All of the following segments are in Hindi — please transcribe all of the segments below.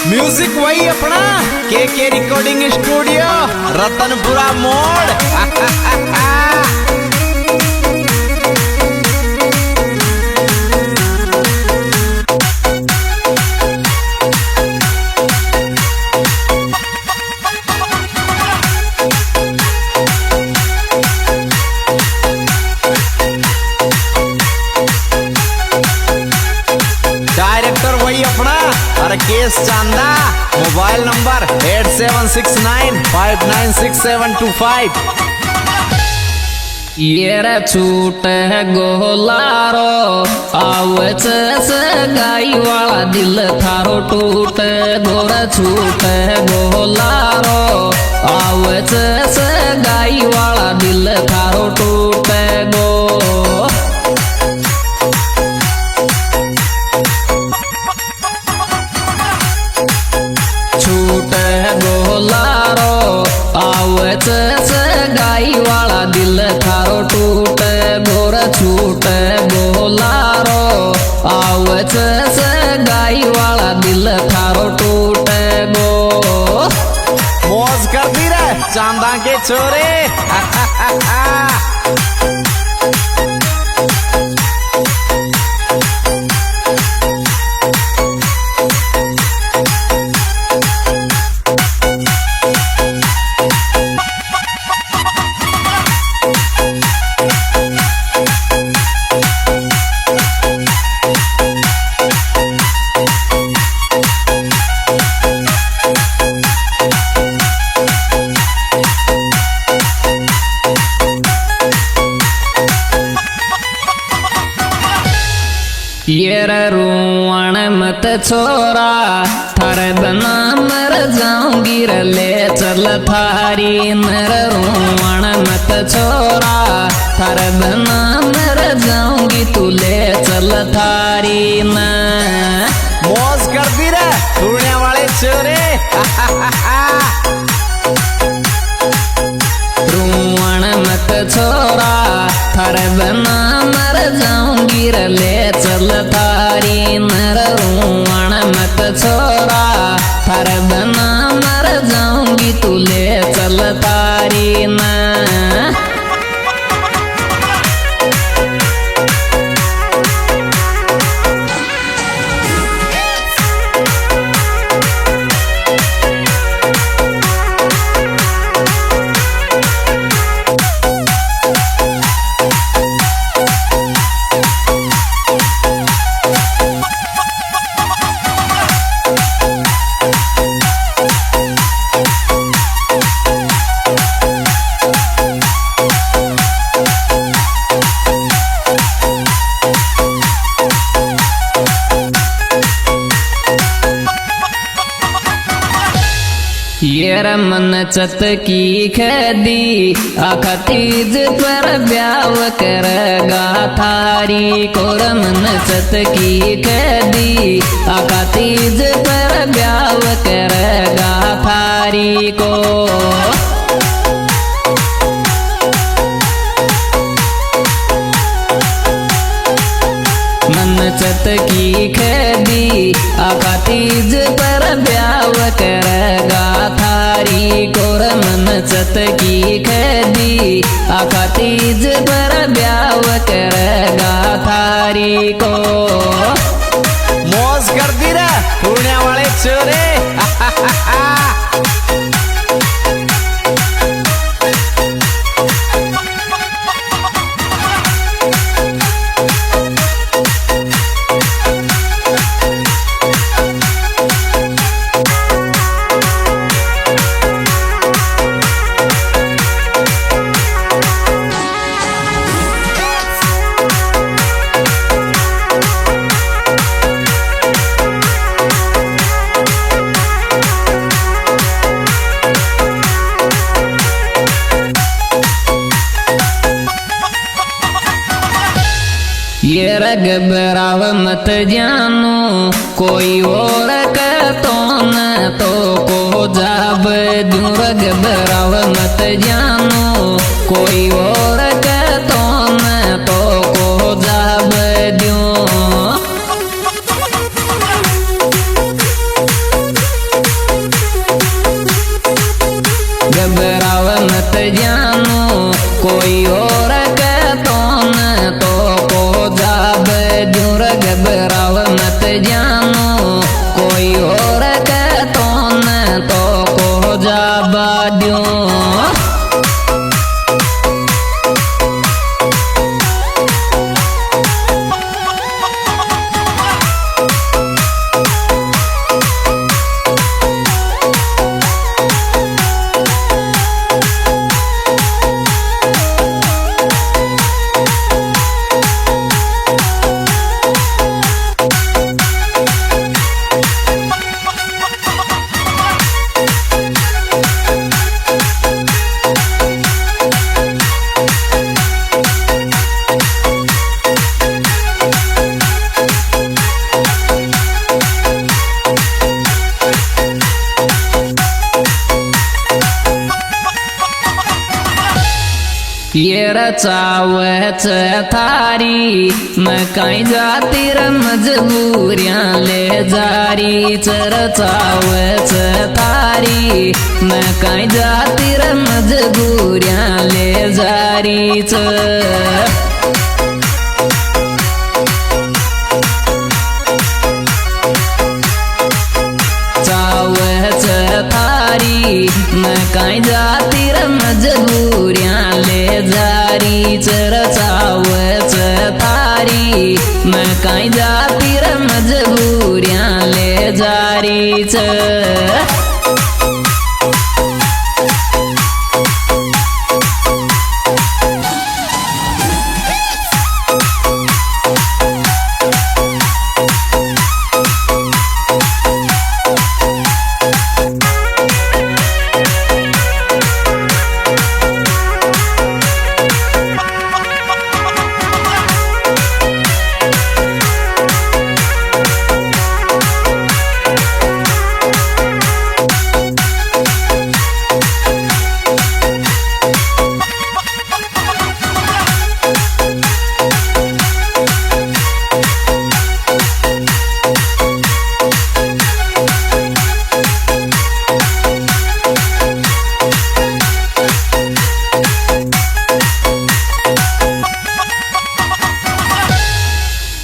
म्यूजिक वही अपना के रिकॉर्डिंग स्टूडियो रतनपुरा मोड़। डायरेक्टर वही अपना राकेश चांदा। Mobile number 8769596725। ये रे छूट गोलारो आवच से गाई वाला दिल थारो टूट गोरा छूट गोलारो आवच से गाई वाला दिल थारो टूट गो। छूट गोलारो आवच से गाई वाला दिल थारो टूट गोरा छूट गोलारो आवच से गाई वाला दिल थारो टूट गो। मौज कर दी रे चांदा के छोरे। ये रुआण मत छोरा थारे बना मर जाऊंगी ले चल थारी नर रुआण मत छोरा थारे बना मर जाऊंगी तू ले चल थारी न। मौज कर दी रे ढूंढने वाले छोरे। रुआण मत छोरा थारे बना मर जाऊंगी ले चल थारी नर रुआण मत छोरा थारे बना मर जाऊंगी तू ले चल थारी न। ये रमन चत की खेदी आखा तीज पर ब्याव करेगा थारी को। रमन चत की खेदी आखा तीज पर ब्याव करेगा थारी को। मन चत की खेदी आखा तीज पर ब्याव करेगा थारी को। मन चत की खेदी आखा तीज पर ब्याव करेगा थारी को। मौज कर दी रे ढूंढने वाले छोरे। ये रगबराव मत जानो कोई और कहतो न तो को जाब दूं। रगबराव मत जानो कोई और कहतो न तो को जाब दूं। ये रचावच थारी मैं कहीं जाती र मजबूरियां ले जारी रचावच थारी मैं कहीं जाती र मजबूरियां ले जारी मैं कहीं जाती र मजबूरियां ले जारी रचावच थारी मैं कहीं जाती र मजबूरियां ले जारी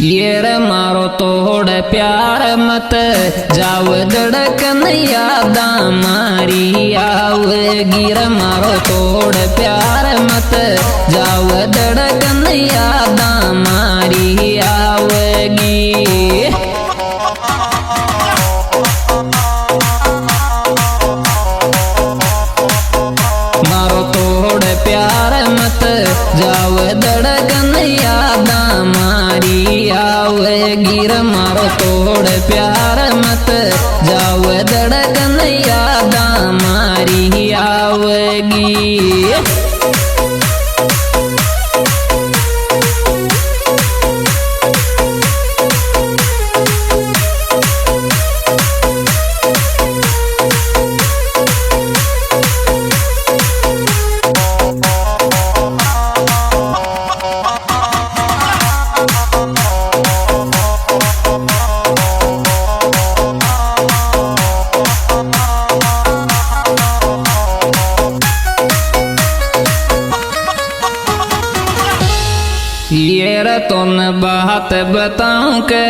ये रे मारो तोड़ प्यार मत जाव धड़कन यादा मारी आवगी रे मारो तोड़ प्यार मत जाव धड़कन यादा मारी आवगी मारो तोड़ प्यार मत जाव धड़कन यादा मारी आवगी रे मारो तोड़ प्यार मत जाव धड़कन यादा मारी आवगी ये रतन बात बताऊं के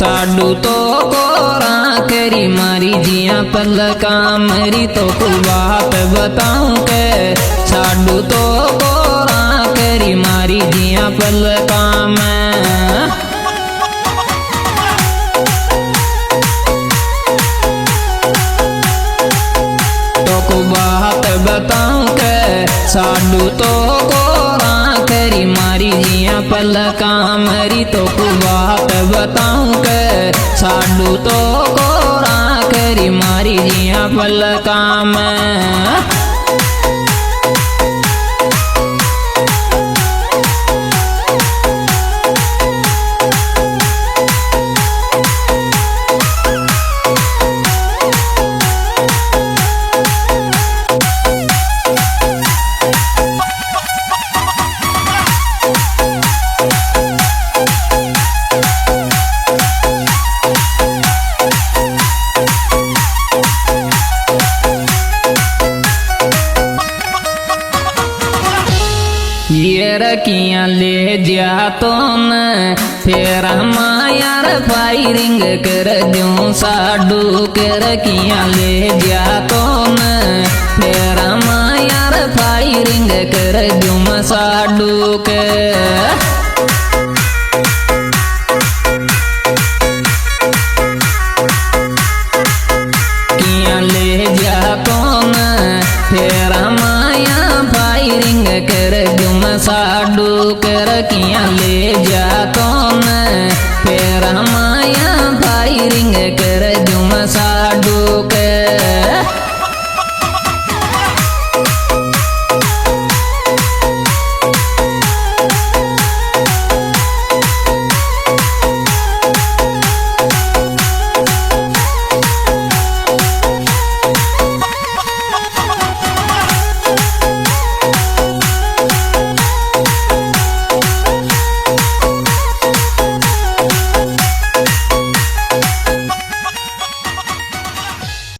साडू तो कोरा करी मारी जिया पलका मरी तो को बात बताऊं के साडू तो कोरा करी मारी जिया पलका में तो को बात बताऊं के साडू तो कोरा करी मारी जिया पलका मरी तो को बात बताऊं के साडू तो कोरा करी मारी जिया पलका में ये रकियां ले जा तो न फिर मायार फायरिंग कर दूं साडू के रकियां ले जा तो न फिर मायार फायरिंग कर दूं साडू के